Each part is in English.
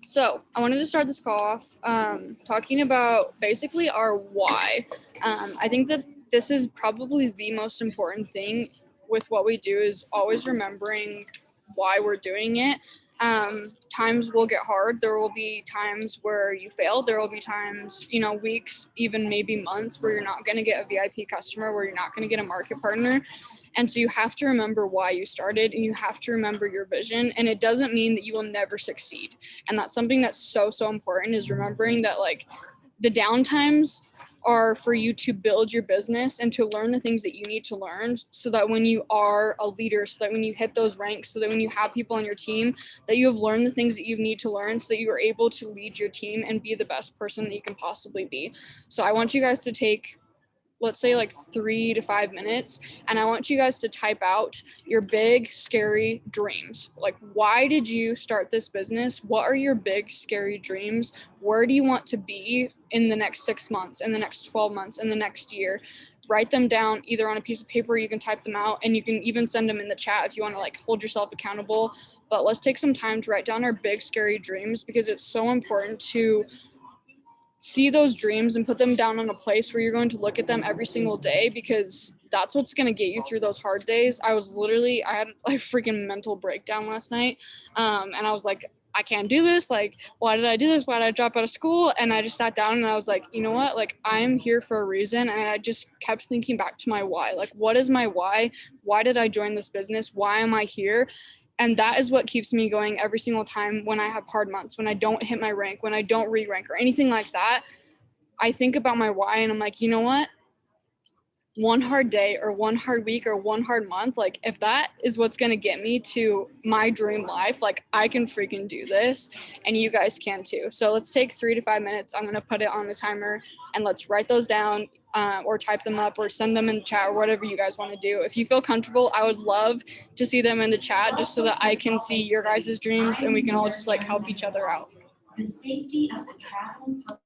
So I wanted to start this call off talking about basically our why. I think that this is probably the most important thing with what we do is always remembering why we're doing it. Times will get hard. There will be times where you fail. There will be times, weeks, even maybe months where you're not going to get a VIP customer, where you're not going to get a market partner. And so you have to remember why you started and you have to remember your vision. And it doesn't mean that you will never succeed. And that's something that's so important, is remembering that like the downtimes are for you to build your business and to learn the things that you need to learn, so that when you are a leader, so that when you hit those ranks, so that when you have people on your team, that you have learned the things that you need to learn, so that you are able to lead your team and be the best person that you can possibly be. So I want you guys to take, let's say, like 3 to 5 minutes, and I want you guys to type out your big scary dreams. Like, why did you start this business? What are your big scary dreams? Where do you want to be in the next 6 months, in the next 12 months, in the next year? Write them down either on a piece of paper, you can type them out, and you can even send them in the chat if you want to like hold yourself accountable. But let's take some time to write down our big scary dreams, because it's so important to see those dreams and put them down on a place where you're going to look at them every single day, because that's what's going to get you through those hard days. I had a freaking mental breakdown last night. And I was like, I can't do this. Like, why did I do this? Why did I drop out of school? And I just sat down and I was like, you know what? Like, I'm here for a reason. And I just kept thinking back to my why. Like, what is my why? Why did I join this business? Why am I here? And that is what keeps me going every single time when I have hard months, when I don't hit my rank, when I don't re-rank or anything like that. I think about my why and I'm like, you know what? One hard day or one hard week or one hard month, like if that is what's going to get me to my dream life, like I can freaking do this, and you guys can too. So let's take 3 to 5 minutes. I'm going to put it on the timer and let's write those down, or type them up or send them in the chat or whatever you guys want to do. If you feel comfortable, I would love to see them in the chat, just so that I can see your guys' dreams and we can all just like help each other out. The safety of the traveling public.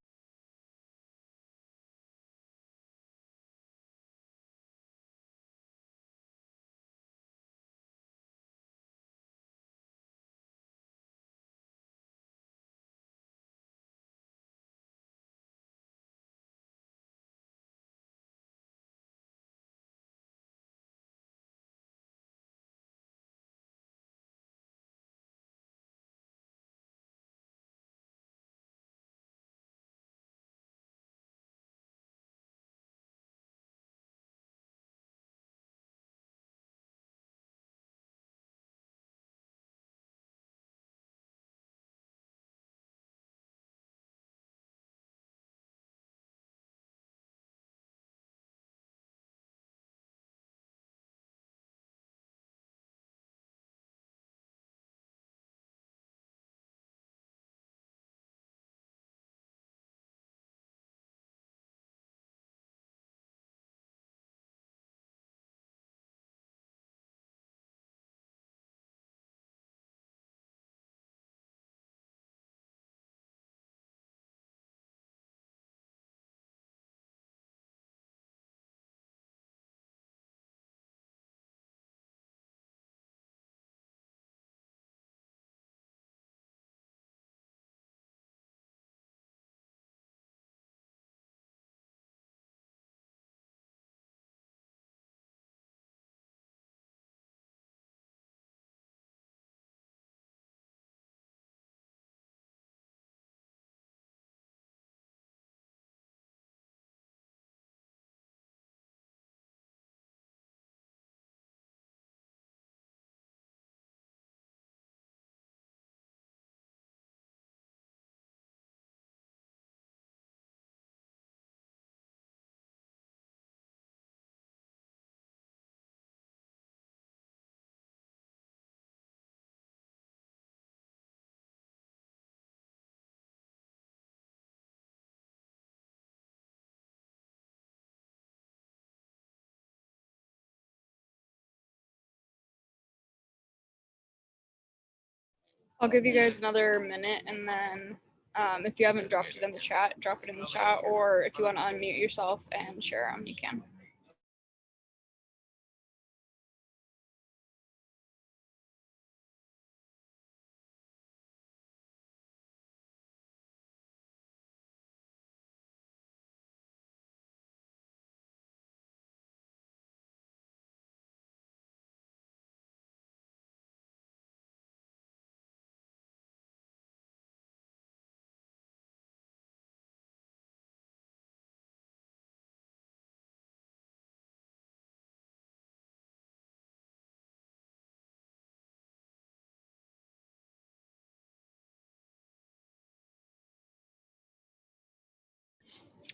I'll give you guys another minute, and then if you haven't dropped it in the chat, drop it in the chat, or if you want to unmute yourself and share them, you can.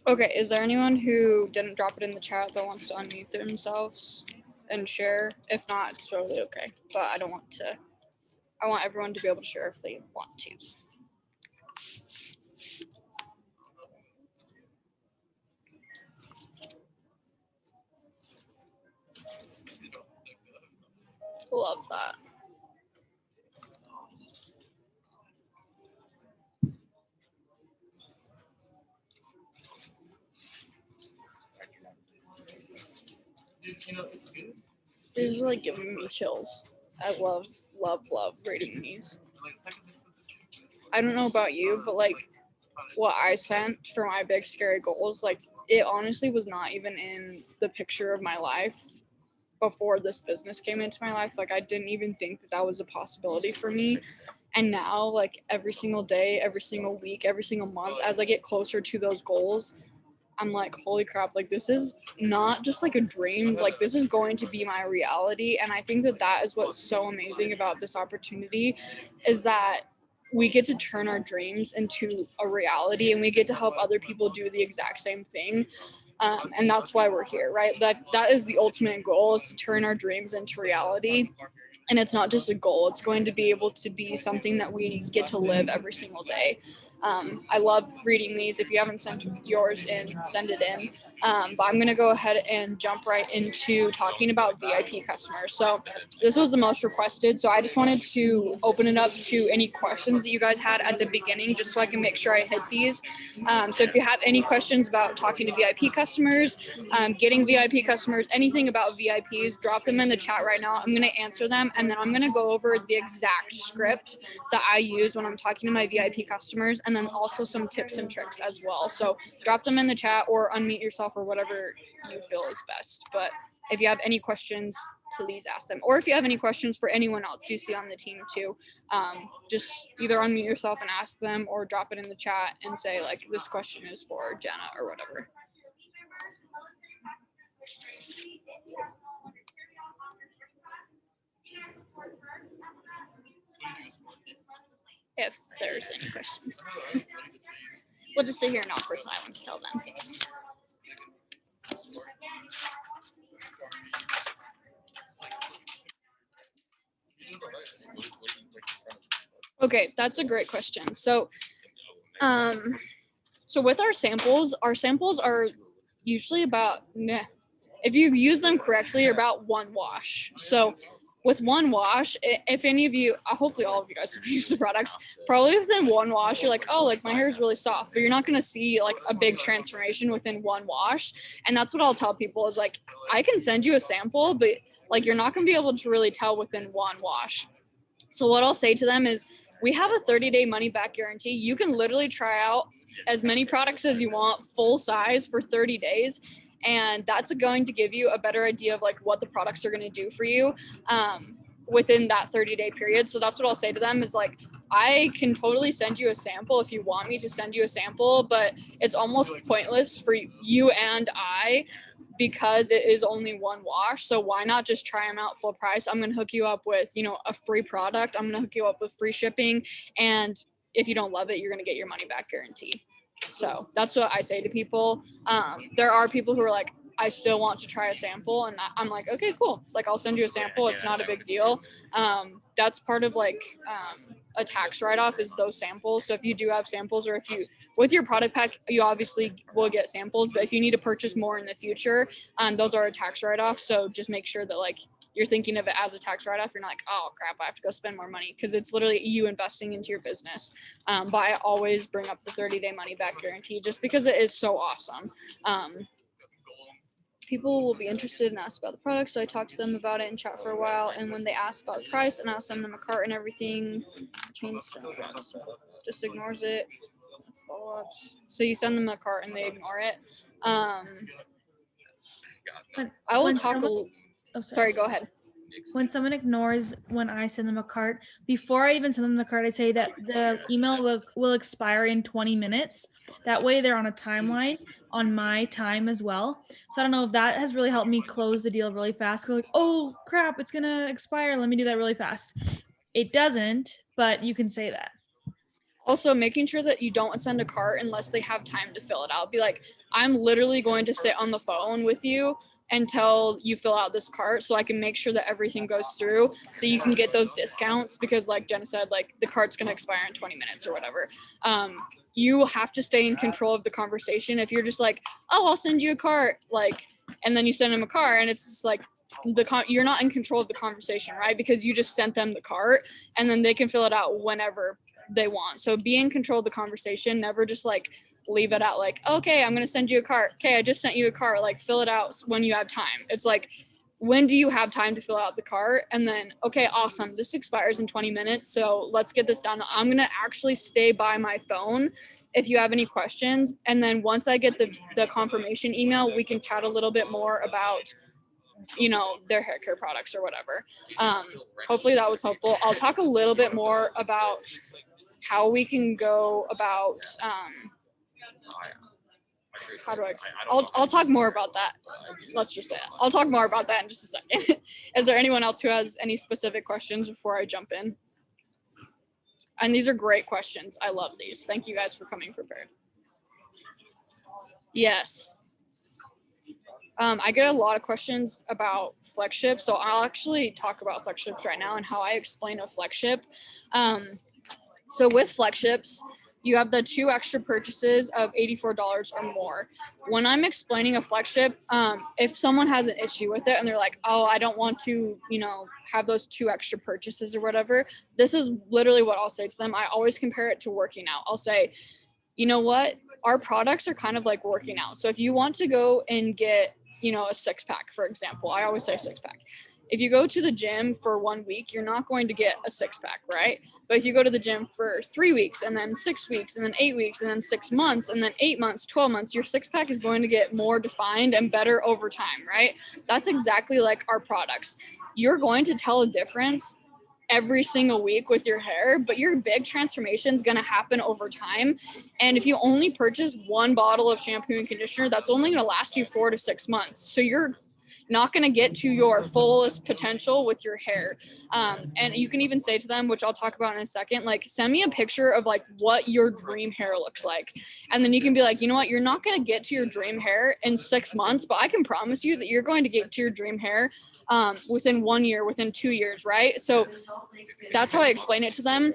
Okay, is there anyone who didn't drop it in the chat that wants to unmute themselves and share? If not, it's totally okay. But I don't want to. I want everyone to be able to share if they want to. Love that. This is like giving me chills. I love reading these. I don't know about you, but like what I sent for my big scary goals, like it honestly was not even in the picture of my life before this business came into my life. Like I didn't even think that that was a possibility for me. And now, like every single day, every single week, every single month, as I get closer to those goals, I'm like, holy crap, like this is not just like a dream, like this is going to be my reality. And I think that that is what's so amazing about this opportunity is that we get to turn our dreams into a reality and we get to help other people do the exact same thing. And that's why we're here, right? That is the ultimate goal, is to turn our dreams into reality. And it's not just a goal, it's going to be able to be something that we get to live every single day. I love reading these. If you haven't sent yours in, send it in. But I'm going to go ahead and jump right into talking about VIP customers. So this was the most requested. So I just wanted to open it up to any questions that you guys had at the beginning, just so I can make sure I hit these. So if you have any questions about talking to VIP customers, getting VIP customers, anything about VIPs, drop them in the chat right now. I'm going to answer them, and then I'm going to go over the exact script that I use when I'm talking to my VIP customers, and then also some tips and tricks as well. So drop them in the chat or unmute yourself or whatever you feel is best. But if you have any questions, please ask them. Or if you have any questions for anyone else you see on the team too, just either unmute yourself and ask them or drop it in the chat and say like, this question is for Jenna or whatever. If there's any questions. We'll just sit here in awkward silence till then. Okay, that's a great question. So with our samples are usually about, if you use them correctly, about one wash. So with one wash, if any of you, hopefully all of you guys have used the products, probably within one wash, you're like, oh, like my hair is really soft, but you're not going to see like a big transformation within one wash. And that's what I'll tell people is like, I can send you a sample, but like you're not going to be able to really tell within one wash. So what I'll say to them is, we have a 30-day money back guarantee. You can literally try out as many products as you want, full size, for 30 days. And that's going to give you a better idea of like what the products are going to do for you within that 30-day period. So that's what I'll say to them is like, I can totally send you a sample if you want me to send you a sample, but it's almost pointless for you and I because it is only one wash. So why not just try them out full price? I'm going to hook you up with, a free product. I'm going to hook you up with free shipping. And if you don't love it, you're going to get your money back guarantee. So that's what I say to people. There are people who are like, I still want to try a sample. And I'm like, okay, cool. Like I'll send you a sample. It's not a big deal. That's part of like a tax write-off is those samples. So if you do have samples, or if you, with your product pack, you obviously will get samples, but if you need to purchase more in the future, those are a tax write-off. So just make sure that like you're thinking of it as a tax write-off. You're not like, oh crap, I have to go spend more money, because it's literally you investing into your business. But I always bring up the 30-day money back guarantee just because it is so awesome. People will be interested and ask about the product, so I talk to them about it and chat for a while. And when they ask about the price, and I'll send them a cart and everything, just ignores it. Follow-ups. So you send them a cart and they ignore it. I will talk. Sorry, go ahead. When someone ignores when I send them a cart, before I even send them the cart, I say that the email will expire in 20 minutes. That way they're on a timeline on my time as well. So I don't know if that has really helped me close the deal really fast. Go like, oh crap, it's gonna expire. Let me do that really fast. It doesn't, but you can say that. Also, making sure that you don't send a cart unless they have time to fill it out. Be like, I'm literally going to sit on the phone with you until you fill out this cart so I can make sure that everything goes through so you can get those discounts, because like Jen said, like the cart's going to expire in 20 minutes or whatever. You have to stay in control of the conversation. If you're just like, oh, I'll send you a cart, like, and then you send them a cart and it's just like, you're not in control of the conversation, right? Because you just sent them the cart and then they can fill it out whenever they want. So be in control of the conversation. Never just like leave it out like, okay, I'm going to send you a cart. Okay, I just sent you a cart. Like fill it out when you have time. It's like, when do you have time to fill out the cart? And then, okay, awesome. This expires in 20 minutes. So let's get this done. I'm going to actually stay by my phone if you have any questions. And then once I get the confirmation email, we can chat a little bit more about, you know, their hair care products or whatever. Hopefully that was helpful. I'll talk a little bit more about how we can go about, how do I explain? I'll talk more about that. Let's just say that. I'll talk more about that in just a second. Is there anyone else who has any specific questions before I jump in? And these are great questions. I love these. Thank you guys for coming prepared. Yes. I get a lot of questions about FlexShip, so I'll actually talk about FlexShips right now and how I explain a FlexShip. So with FlexShips, you have the 2 extra purchases of $84 or more. When I'm explaining a FlexShip, if someone has an issue with it and they're like, oh, I don't want to, you know, have those 2 extra purchases or whatever, this is literally what I'll say to them. I always compare it to working out. I'll say, you know what? Our products are kind of like working out. So if you want to go and get, you know, a 6-pack, for example, I always say 6-pack. If you go to the gym for 1 week, you're not going to get a 6-pack, right? But if you go to the gym for 3 weeks and then 6 weeks and then 8 weeks and then 6 months and then 8 months, 12 months, your 6-pack is going to get more defined and better over time, right? That's exactly like our products. You're going to tell a difference every single week with your hair, but your big transformation is going to happen over time. And if you only purchase 1 bottle of shampoo and conditioner, that's only going to last you 4 to 6 months. So you're not going to get to your fullest potential with your hair. And you can even say to them, which I'll talk about in a second, like, send me a picture of like what your dream hair looks like. And then you can be like, you know what, you're not going to get to your dream hair in 6 months, but I can promise you that you're going to get to your dream hair within 1 year, within 2 years, right? So that's how I explain it to them.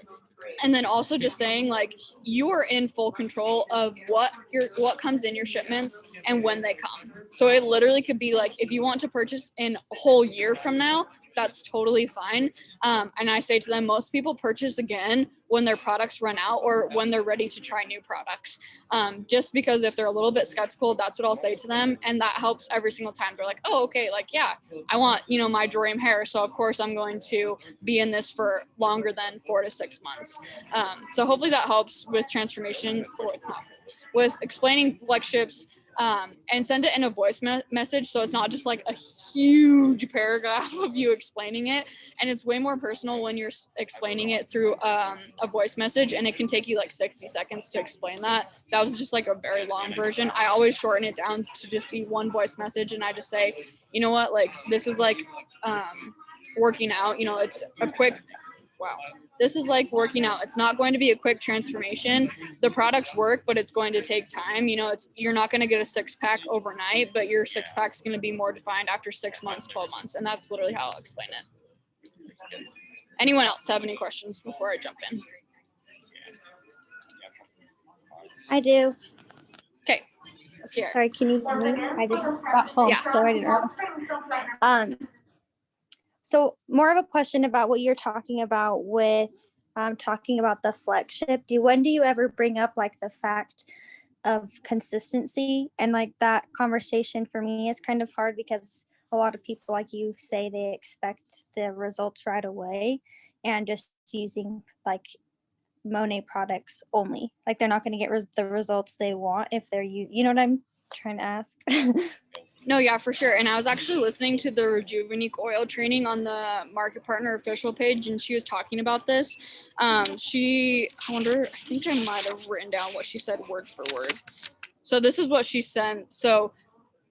And then also just saying, like, you are in full control of what comes in your shipments and when they come. So it literally could be like, if you want to purchase in a whole year from now, that's totally fine. And I say to them, most people purchase again when their products run out or when they're ready to try new products. Just because if they're a little bit skeptical, that's what I'll say to them. And that helps every single time. They're like, oh, okay, like, yeah, I want, you know, my dream hair. So of course I'm going to be in this for longer than 4 to 6 months. So hopefully that helps with transformation, or with explaining FlexShips. And send it in a voice message, so it's not just like a huge paragraph of you explaining it, and it's way more personal when you're explaining it through a voice message, and it can take you like 60 seconds to explain that. That was just like a very long version. I always shorten it down to just be 1 voice message, and I just say, you know what, like, this is like working out, you know, it's a quick, wow, this is like working out. It's not going to be a quick transformation. The products work, but it's going to take time. You know, you're not going to get a 6-pack overnight, but your 6-pack is going to be more defined after 6 months, 12 months. And that's literally how I'll explain it. Anyone else have any questions before I jump in? I do. Okay, let's hear it. Sorry, can you hear me? I just got home, Yeah. so I didn't know. So more of a question about what you're talking about with talking about the FlexShip. When do you ever bring up like the fact of consistency? And like that conversation for me is kind of hard because a lot of people, like you say, they expect the results right away and just using like Monet products only. Like they're not going to get the results they want if they're you know what I'm trying to ask? No, yeah, for sure. And I was actually listening to the Rejuvenique oil training on the Market Partner official page, and she was talking about this. I think I might have written down what she said word for word. So this is what she sent. So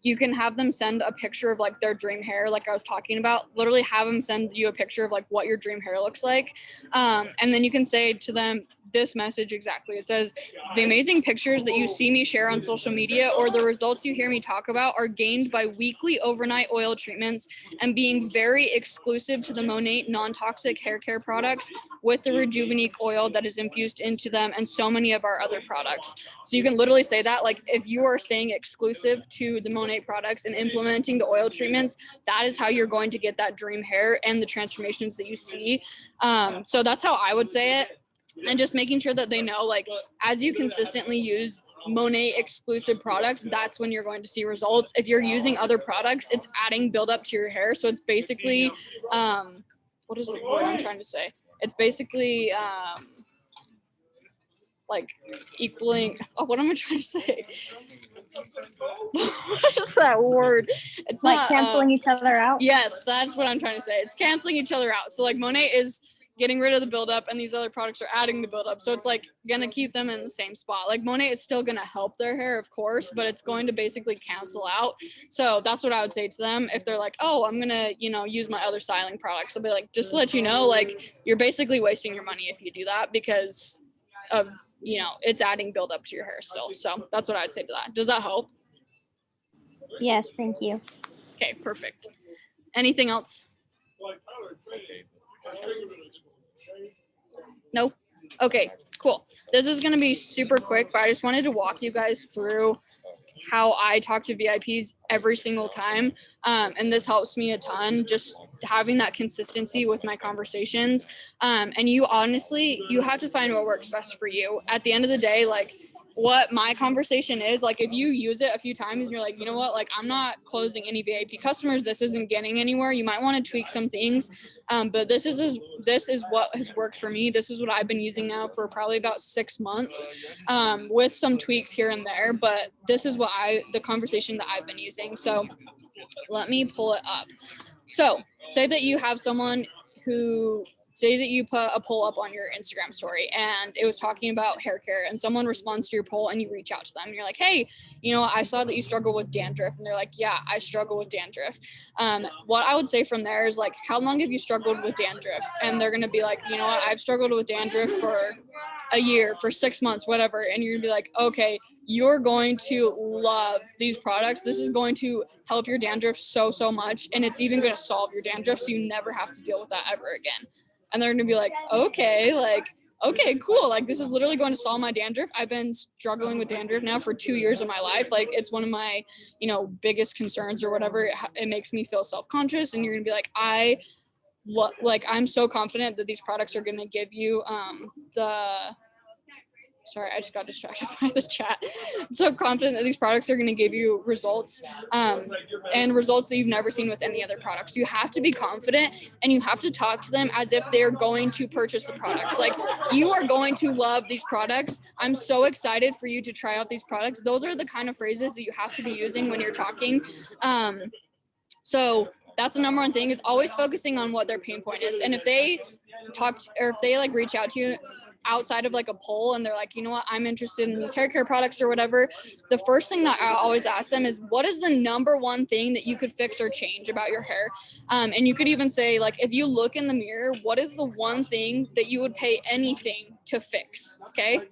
you can have them send a picture of like their dream hair, like I was talking about. Literally have them send you a picture of like what your dream hair looks like. And then you can say to them this message exactly. It says, the amazing pictures that you see me share on social media or the results you hear me talk about are gained by weekly overnight oil treatments and being very exclusive to the Monat non-toxic hair care products with the Rejuvenique oil that is infused into them and so many of our other products. So you can literally say that, like, if you are staying exclusive to the Monat products and implementing the oil treatments, that is how you're going to get that dream hair and the transformations that you see. So that's how I would say it. And just making sure that they know, like, as you consistently use Monat exclusive products, that's when you're going to see results. If you're using other products, it's adding buildup to your hair. So it's basically, what is the word I'm trying to say? It's basically like equaling, oh, what am I trying to say? What is that word? It's Like not canceling each other out? Yes, that's what I'm trying to say. It's canceling each other out. So like Monat is getting rid of the buildup and these other products are adding the buildup. So it's like gonna keep them in the same spot. Like Monat is still gonna help their hair, of course, but it's going to basically cancel out. So that's what I would say to them. If they're like, oh, I'm gonna, use my other styling products, I'll be like, just to let you know, like, you're basically wasting your money if you do that because of, it's adding buildup to your hair still. So that's what I'd say to that. Does that help? Yes, thank you. Okay, perfect. Anything else? No? Okay, cool. This is going to be super quick, but I just wanted to walk you guys through how I talk to VIPs every single time. And this helps me a ton, just having that consistency with my conversations. And you honestly, you have to find what works best for you. At the end of the day, like, what my conversation is, like, if you use it a few times and you're like, you know what, like, I'm not closing any VIP customers, this isn't getting anywhere, you might want to tweak some things, but this is what has worked for me. This is what I've been using now for probably about 6 months, with some tweaks here and there, but this is what the conversation that I've been using. So let me pull it up. So say that you have someone say that you put a poll up on your Instagram story and it was talking about hair care and someone responds to your poll and you reach out to them and you're like, hey, I saw that you struggle with dandruff. And they're like, yeah, I struggle with dandruff. What I would say from there is like, how long have you struggled with dandruff? And they're going to be like, you know what, I've struggled with dandruff for a year, for 6 months, whatever. And you're gonna be like, okay, you're going to love these products. This is going to help your dandruff so much. And it's even going to solve your dandruff. So you never have to deal with that ever again. And they're gonna be like, okay, cool. Like, this is literally going to solve my dandruff. I've been struggling with dandruff now for 2 years of my life. Like, it's one of my, biggest concerns or whatever. It makes me feel self-conscious. And you're gonna be like, I'm so confident that these products are going to give you sorry, I just got distracted by the chat. I'm so confident that these products are going to give you results, and results that you've never seen with any other products. You have to be confident and you have to talk to them as if they're going to purchase the products. Like, you are going to love these products. I'm so excited for you to try out these products. Those are the kind of phrases that you have to be using when you're talking. So that's the number one thing, is always focusing on what their pain point is. And if they like reach out to you outside of like a poll and they're like, you know what, I'm interested in these hair care products or whatever, the first thing that I always ask them is, what is the number one thing that you could fix or change about your hair? And you could even say, like, if you look in the mirror, what is the one thing that you would pay anything to fix? Okay.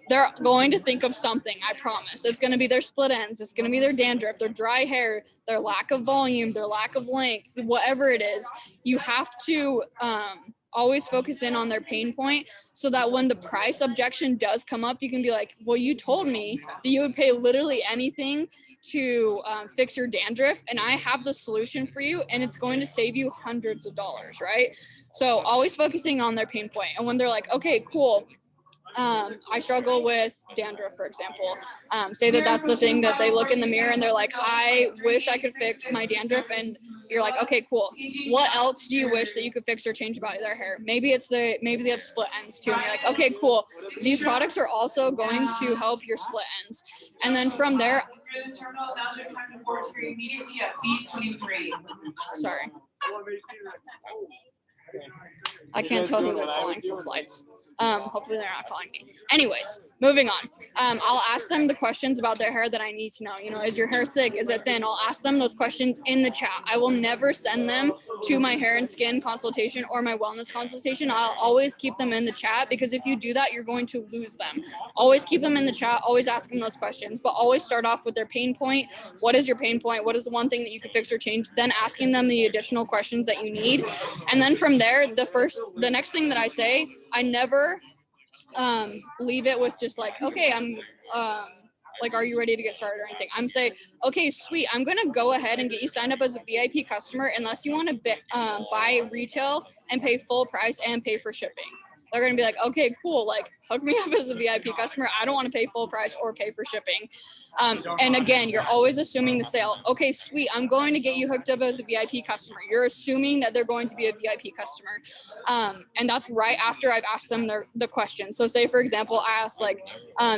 They're going to think of something, I promise. It's going to be their split ends. It's going to be their dandruff, their dry hair, their lack of volume, their lack of length, whatever it is. You have to always focus in on their pain point so that when the price objection does come up, you can be like, well, you told me that you would pay literally anything to fix your dandruff, and I have the solution for you, and it's going to save you hundreds of dollars, right? So always focusing on their pain point. And when they're like, okay, cool, I struggle with dandruff, for example. Say that that's the thing that they look in the mirror and they're like, I wish I could fix my dandruff. And you're like, okay, cool. What else do you wish that you could fix or change about their hair? Maybe they have split ends too. And you're like, okay, cool. These products are also going to help your split ends. And then from there, sorry. I can't tell who they're calling for flights. Hopefully they're not calling me. Anyways, moving on. I'll ask them the questions about their hair that I need to know. You know, is your hair thick? Is it thin? I'll ask them those questions in the chat. I will never send them to my hair and skin consultation or my wellness consultation. I'll always keep them in the chat, because if you do that, you're going to lose them. Always keep them in the chat. Always ask them those questions, but always start off with their pain point. What is your pain point? What is the one thing that you could fix or change? Then asking them the additional questions that you need. And then from there, the next thing that I say, I never leave it with just like, okay, I'm like, are you ready to get started or anything? I'm saying, okay, sweet, I'm gonna go ahead and get you signed up as a VIP customer unless you want to buy retail and pay full price and pay for shipping. They're gonna be like, okay, cool, like hook me up as a VIP customer. I don't want to pay full price or pay for shipping. And again, you're always assuming the sale. Okay, sweet, I'm going to get you hooked up as a VIP customer. You're assuming that they're going to be a VIP customer. And that's right after I've asked them the question. So say, for example, I asked like,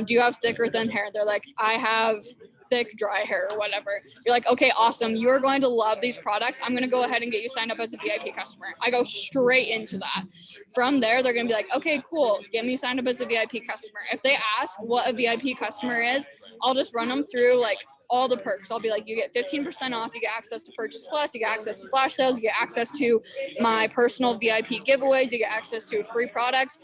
do you have thick or thin hair? They're like, I have thick, dry hair or whatever. You're like, okay, awesome. You're going to love these products. I'm going to go ahead and get you signed up as a VIP customer. I go straight into that. From there, they're going to be like, okay, cool. Get me signed up as a VIP customer. If they ask what a VIP customer is, I'll just run them through like all the perks. I'll be like, you get 15% off, you get access to Purchase Plus, you get access to flash sales, you get access to my personal VIP giveaways, you get access to a free product.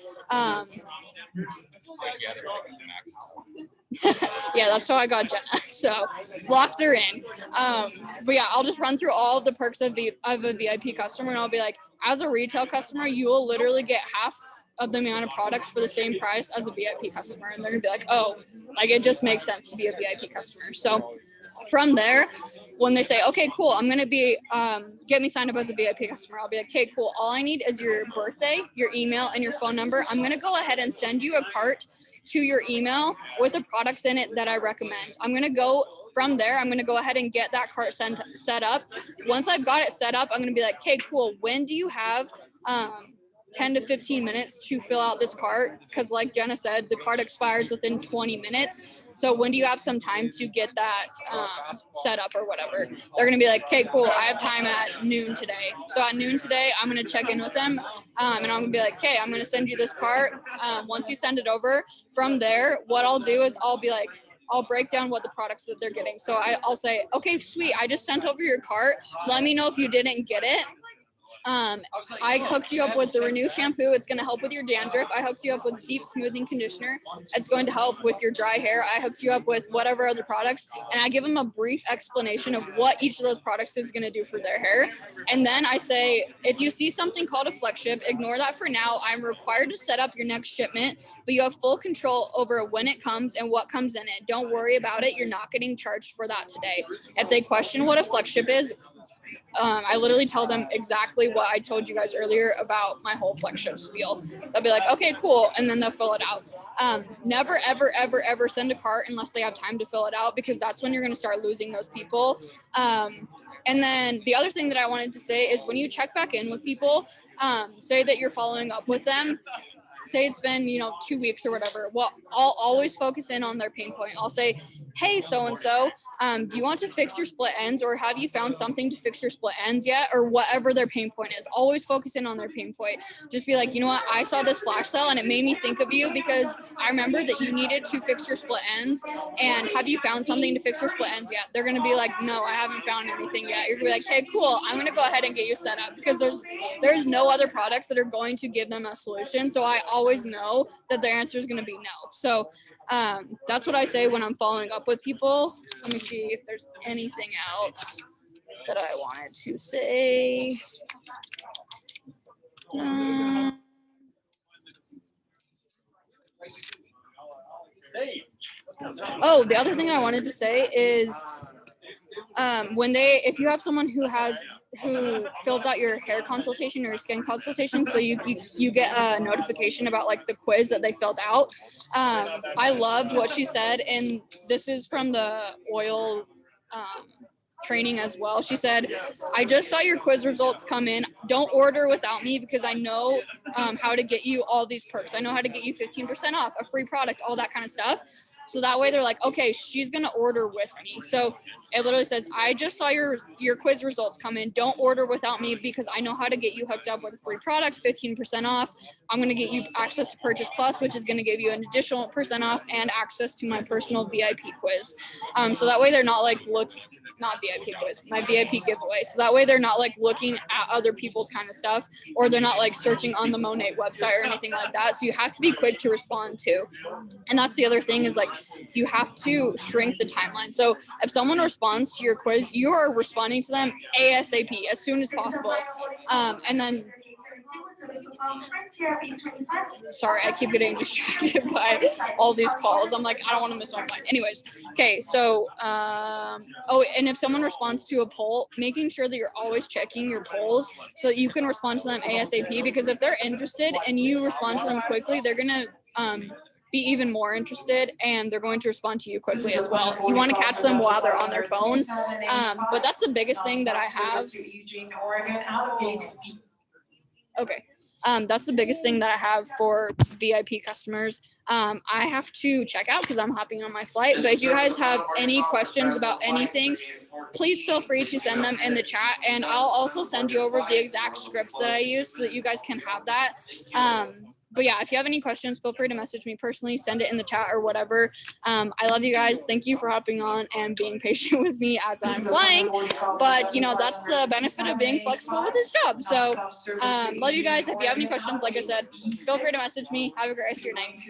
Yeah, that's how I got Jenna. So locked her in. But yeah, I'll just run through all of the perks of a VIP customer, and I'll be like, as a retail customer, you will literally get half of the amount of products for the same price as a VIP customer. And they're gonna be like, oh, like it just makes sense to be a VIP customer. So from there, when they say, okay, cool, I'm gonna be get me signed up as a VIP customer, I'll be like, okay, cool. All I need is your birthday, your email, and your phone number. I'm gonna go ahead and send you a cart to your email with the products in it that I recommend. I'm gonna go from there. I'm going to go ahead and get that cart set up. Once I've got it set up, I'm going to be like, okay, cool. When do you have 10 to 15 minutes to fill out this cart? Because like Jenna said, the cart expires within 20 minutes. So when do you have some time to get that set up or whatever? They're going to be like, okay, cool. I have time at noon today. So at noon today, I'm going to check in with them. And I'm going to be like, okay, I'm going to send you this cart. Once you send it over, from there, what I'll do is I'll be like, I'll break down what the products that they're getting. So I'll say, okay, sweet, I just sent over your cart. Let me know if you didn't get it. I hooked you up with the Renew shampoo. It's going to help with your dandruff. I hooked you up with deep smoothing conditioner. It's going to help with your dry hair. I hooked you up with whatever other products. And I give them a brief explanation of what each of those products is going to do for their hair. And then I say, if you see something called a flex ship, ignore that for now. I'm required to set up your next shipment, but you have full control over when it comes and what comes in it. Don't worry about it. You're not getting charged for that today. If they question what a flex ship is, I literally tell them exactly what I told you guys earlier about my whole flex ship spiel. They'll be like, okay, cool. And then they'll fill it out. Never, ever, ever, ever send a cart unless they have time to fill it out, because that's when you're going to start losing those people. And then the other thing that I wanted to say is when you check back in with people, say that you're following up with them. Say it's been, 2 weeks or whatever. Well, I'll always focus in on their pain point. I'll say, hey, so-and-so, do you want to fix your split ends, or have you found something to fix your split ends yet? Or whatever their pain point is. Always focus in on their pain point. Just be like, you know what? I saw this flash sale and it made me think of you because I remember that you needed to fix your split ends. And have you found something to fix your split ends yet? They're going to be like, no, I haven't found anything yet. You're going to be like, hey, cool. I'm going to go ahead and get you set up, because there's no other products that are going to give them a solution. So I always know that their answer is going to be no. So that's what I say when I'm following up with people. Let me see if there's anything else that I wanted to say. Oh, the other thing I wanted to say is if you have someone who fills out your hair consultation or skin consultation, so you get a notification about like the quiz that they filled out. I loved what she said, and this is from the oil training as well. She said, I just saw your quiz results come in. Don't order without me, because I know how to get you all these perks. I know how to get you 15% off, a free product, all that kind of stuff. So that way they're like, okay, she's going to order with me. So it literally says, I just saw your quiz results come in. Don't order without me because I know how to get you hooked up with free products, 15% off. I'm going to get you access to Purchase Plus, which is going to give you an additional % off and access to my personal VIP quiz. So that way they're not like not VIP quiz, my VIP giveaway. So that way they're not like looking at other people's kind of stuff, or they're not like searching on the Monat website or anything like that. So you have to be quick to respond to. And that's the other thing is like, you have to shrink the timeline. So if someone responds to your quiz, you are responding to them ASAP, as soon as possible. And then, sorry, I keep getting distracted by all these calls. I'm like, I don't want to miss my flight. Anyways, okay, so, and if someone responds to a poll, making sure that you're always checking your polls so that you can respond to them ASAP, because if they're interested and you respond to them quickly, they're going to be even more interested and they're going to respond to you quickly as well. You want to catch them while they're on their phone. But that's the biggest thing that I have. Okay. That's the biggest thing that I have for VIP customers. I have to check out because I'm hopping on my flight. But if you guys have any questions about anything, please feel free to send them in the chat. And I'll also send you over the exact script that I use so that you guys can have that. But yeah, if you have any questions, feel free to message me personally, send it in the chat or whatever. I love you guys. Thank you for hopping on and being patient with me as I'm flying. But, you know, that's the benefit of being flexible with this job. So love you guys. If you have any questions, like I said, feel free to message me. Have a great rest of your night.